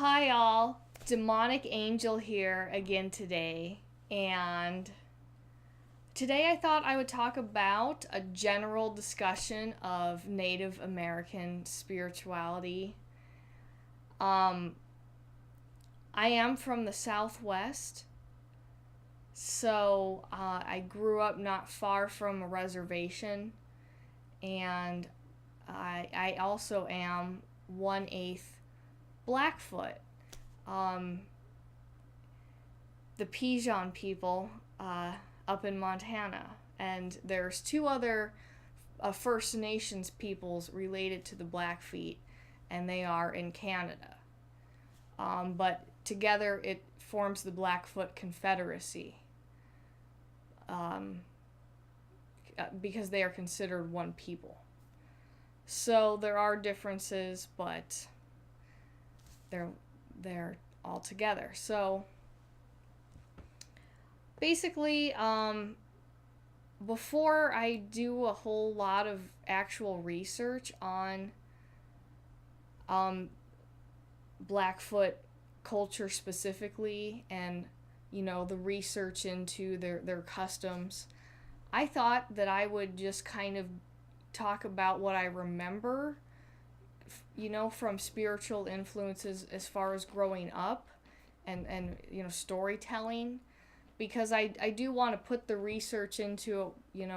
Hi, all. Demonick Angel here again today. And today I thought I would talk about a general discussion of Native American spirituality. Um, I am from the Southwest, so I grew up not far from a reservation, and I also am 1/8 Blackfoot. Um, the Pigeon people up in Montana, and there's two other First Nations peoples related to the Blackfeet, and they are in Canada. But together it forms the Blackfoot Confederacy, um, because they are considered one people. So there are differences, but they're all together. So basically, before I do a whole lot of actual research on Blackfoot culture specifically, and the research into their customs, I thought that I would just kind of talk about what I remember, from spiritual influences as far as growing up, and storytelling, because I do want to put the research into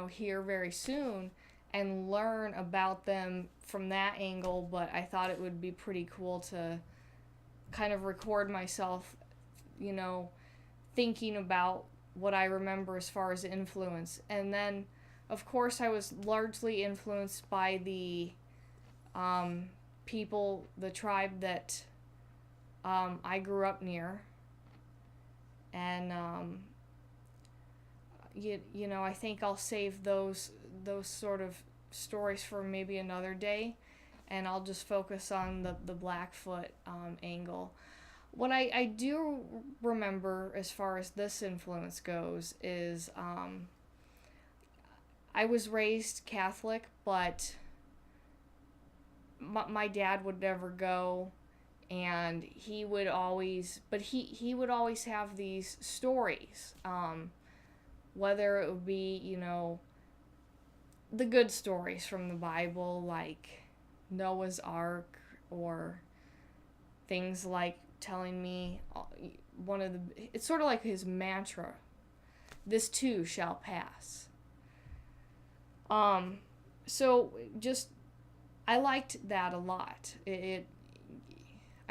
here very soon and learn about them from that angle. But I thought it would be pretty cool to kind of record myself thinking about what I remember as far as influence. And then of course I was largely influenced by the people, the tribe that I grew up near. And I think I'll save those sort of stories for maybe another day, and I'll just focus on the Blackfoot angle. What I do remember as far as this influence goes is I was raised Catholic, but my dad would never go, and he would always have these stories, whether it would be the good stories from the Bible, like Noah's Ark, or things like telling me it's sort of like his mantra, this too shall pass. So just I liked that a lot. I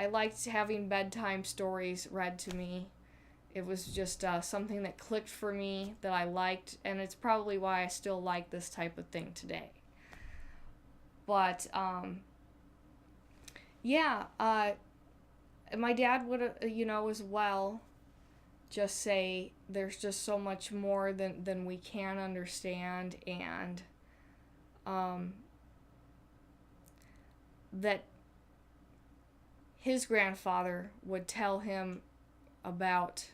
liked having bedtime stories read to me. It was just something that clicked for me, that I liked, and it's probably why I still like this type of thing today. But my dad would as well just say there's just so much more than we can understand, and that his grandfather would tell him about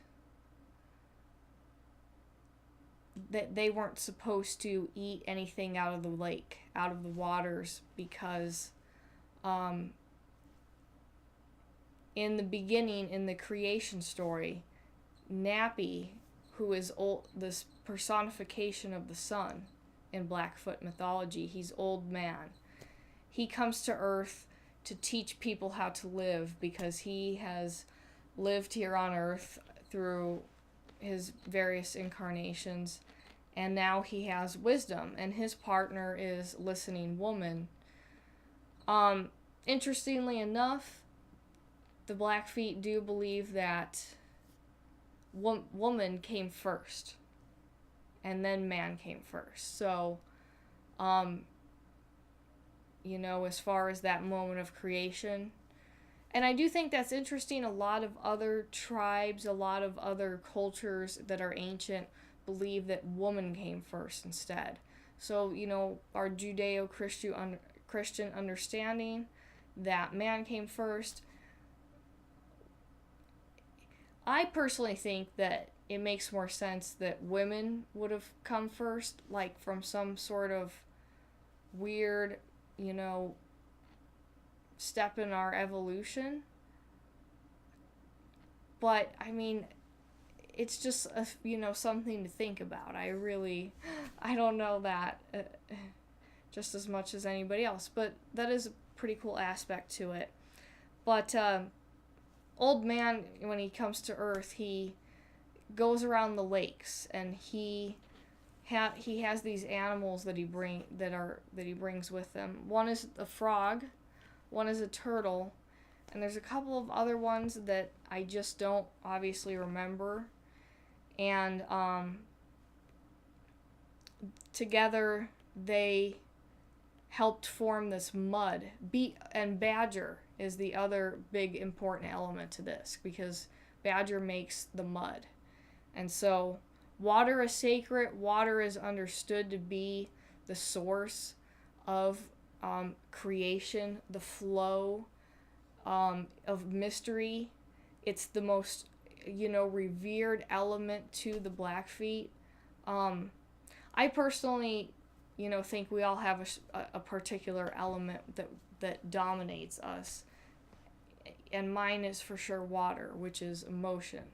that they weren't supposed to eat anything out of the lake, out of the waters, because in the beginning, in the creation story, Nappy, who is this personification of the sun in Blackfoot mythology, he's old man. He comes to Earth to teach people how to live, because he has lived here on Earth through his various incarnations, and now he has wisdom, and his partner is Listening Woman. Interestingly enough, the Blackfeet do believe that woman came first, and then man came first. So, as far as that moment of creation. And I do think that's interesting. A lot of other tribes, a lot of other cultures that are ancient believe that woman came first instead. So, our Judeo-Christian understanding that man came first. I personally think that it makes more sense that women would have come first, like from some sort of weird, step in our evolution. But I mean, it's just something to think about. I don't know that just as much as anybody else, but that is a pretty cool aspect to it. But old man, when he comes to Earth, he goes around the lakes, and he has these animals that he brings with him. One is a frog, one is a turtle, and there's a couple of other ones that I just don't obviously remember. And together they helped form this mud. And badger is the other big important element to this, because badger makes the mud. And so water is sacred. Water is understood to be the source of creation, the flow of mystery. It's the most revered element to the Blackfeet. I personally think we all have a particular element that dominates us, and mine is for sure water, which is emotion,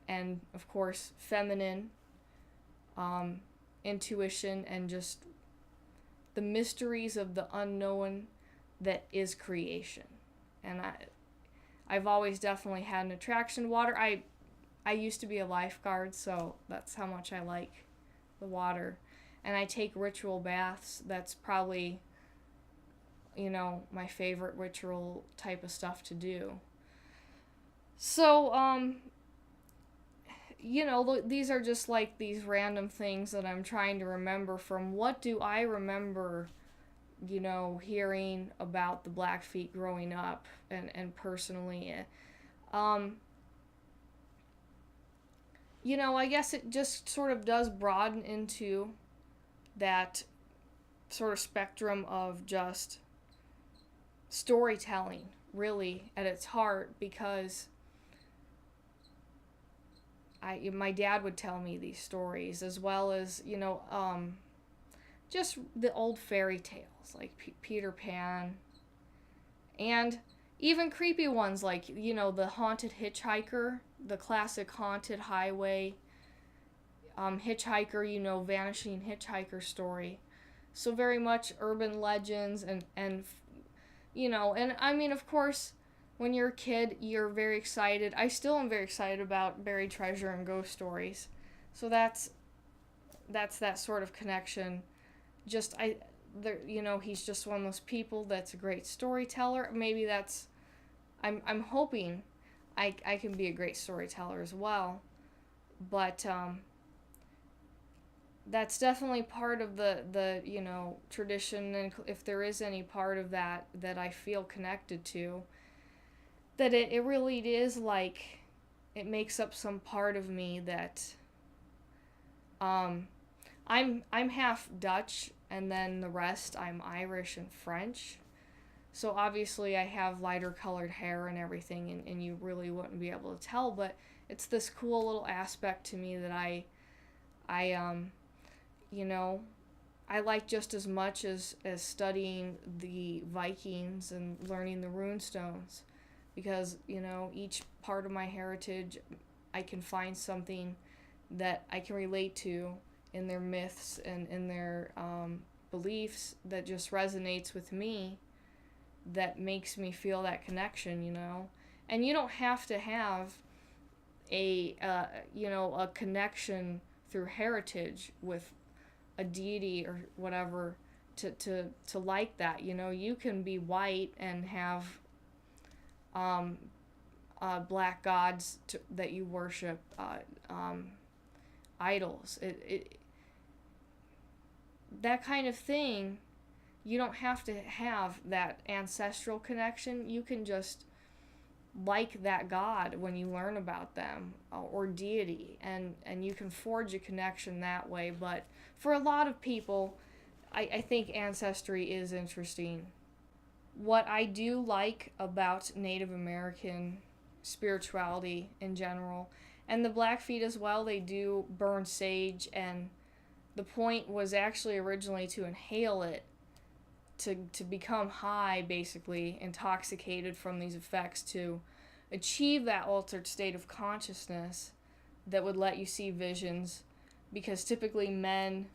and of course feminine, intuition, and just the mysteries of the unknown that is creation. And I've always definitely had an attraction to water. I used to be a lifeguard, so that's how much I like the water. And I take ritual baths. That's probably, my favorite ritual type of stuff to do. So, these are just like these random things that I'm trying to remember from what do I remember, hearing about the Blackfeet growing up and personally. I guess it just sort of does broaden into that sort of spectrum of just storytelling, really, at its heart, because my dad would tell me these stories, as well as, just the old fairy tales, like Peter Pan, and even creepy ones like, the haunted hitchhiker, the classic haunted highway hitchhiker, vanishing hitchhiker story. So very much urban legends and I mean, of course, when you're a kid, you're very excited. I still am very excited about buried treasure and ghost stories. So that's that sort of connection. He's just one of those people that's a great storyteller. Maybe I'm hoping I can be a great storyteller as well. But that's definitely part of the tradition, and if there is any part of that I feel connected to, that it really is like it makes up some part of me that I'm half Dutch, and then the rest I'm Irish and French. So obviously I have lighter colored hair and everything, and you really wouldn't be able to tell, but it's this cool little aspect to me that I like just as much as studying the Vikings and learning the rune stones, because, each part of my heritage, I can find something that I can relate to in their myths and in their beliefs that just resonates with me, that makes me feel that connection, And you don't have to have a connection through heritage with a deity or whatever to like that. You can be white and have black gods that you worship, idols. That kind of thing, you don't have to have that ancestral connection. You can just like that god when you learn about them, or deity, and you can forge a connection that way. But for a lot of people, I think ancestry is interesting. What I do like about Native American spirituality in general, and the Blackfeet as well, they do burn sage, and the point was actually originally to inhale it, to become high, basically intoxicated from these effects, to achieve that altered state of consciousness that would let you see visions, because typically men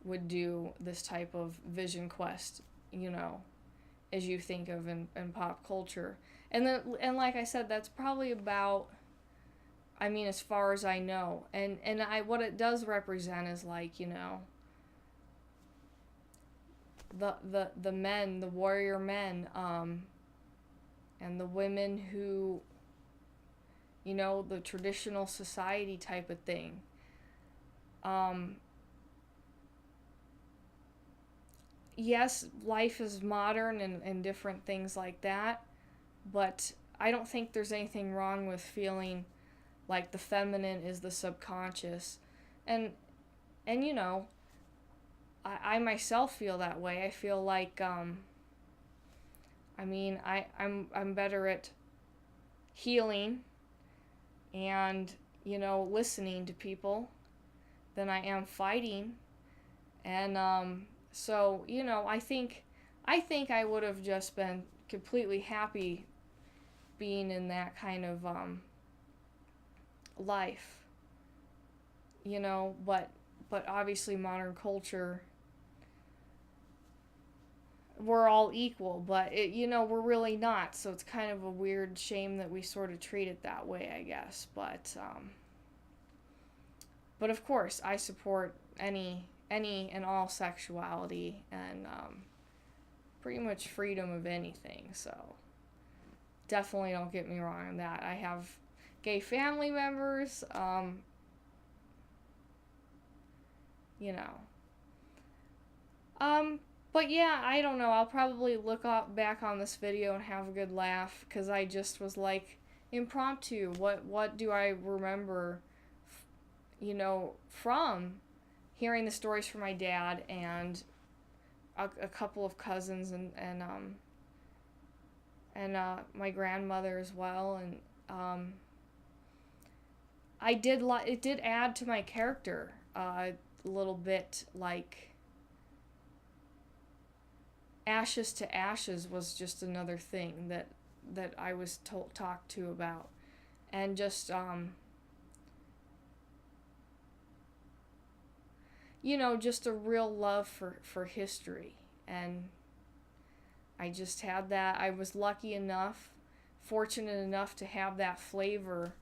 would do this type of vision quest, as you think of in pop culture. And like I said, that's probably about, as far as I know. And what it does represent is like, the men, the warrior men, and the women who, the traditional society type of thing. Yes, life is modern and different things like that, but I don't think there's anything wrong with feeling like the feminine is the subconscious. And I myself feel that way. I feel like I'm better at healing and listening to people than I am fighting. And so I think I would have just been completely happy being in that kind of life, but obviously modern culture, we're all equal, but we're really not. So it's kind of a weird shame that we sort of treat it that way, I guess. But of course, I support any and all sexuality and pretty much freedom of anything. So definitely don't get me wrong on that. I have gay family members. But yeah, I don't know. I'll probably look back on this video and have a good laugh, because I just was like, impromptu. What do I remember, from hearing the stories from my dad and a couple of cousins and my grandmother as well, and it did add to my character a little bit. Like ashes to ashes was just another thing that I was talked to about, and just just a real love for history. And I just had that. I was fortunate enough to have that flavor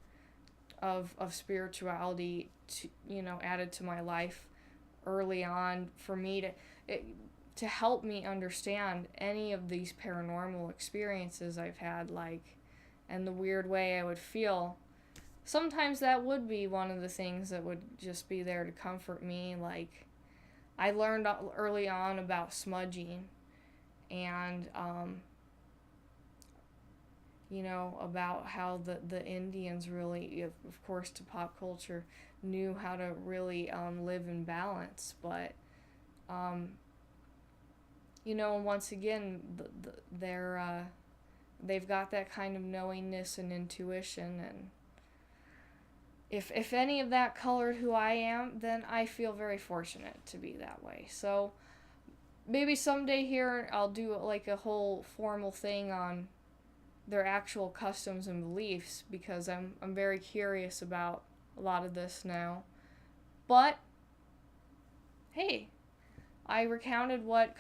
of spirituality added to my life early on, for me to help me understand any of these paranormal experiences I've had, and the weird way I would feel. Sometimes that would be one of the things that would just be there to comfort me. Like, I learned early on about smudging, and about how the Indians really, of course, to pop culture, knew how to really live in balance. But and once again, they've got that kind of knowingness and intuition, and if any of that colored who I am, then I feel very fortunate to be that way. So maybe someday here I'll do like a whole formal thing on their actual customs and beliefs, because I'm very curious about a lot of this now. But hey, I recounted what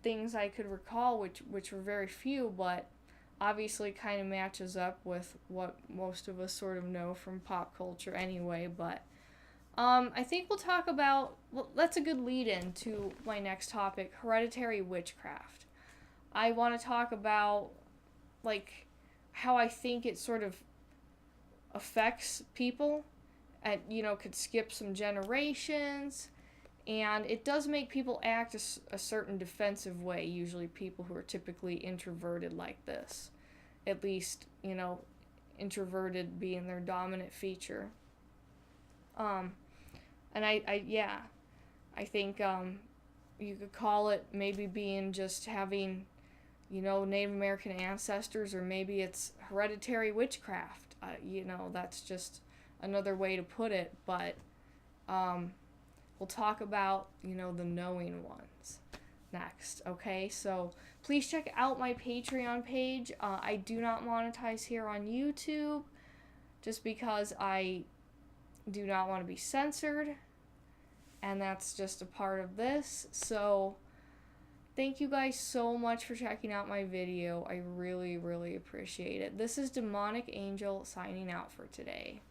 things I could recall, which were very few, but obviously kind of matches up with what most of us sort of know from pop culture anyway. But I think we'll talk about, that's a good lead-in to my next topic, hereditary witchcraft. I want to talk about how I think it sort of affects people, and could skip some generations, and it does make people act a certain defensive way, usually people who are typically introverted like this, at least introverted being their dominant feature. And I think you could call it maybe being just having Native American ancestors, or maybe it's hereditary witchcraft. That's just another way to put it. But we'll talk about the knowing ones. next, okay? So please check out my Patreon page. I do not monetize here on YouTube just because I do not want to be censored, and that's just a part of this. So thank you guys so much for checking out my video. I really, really appreciate it. This is Demonic Angel signing out for today.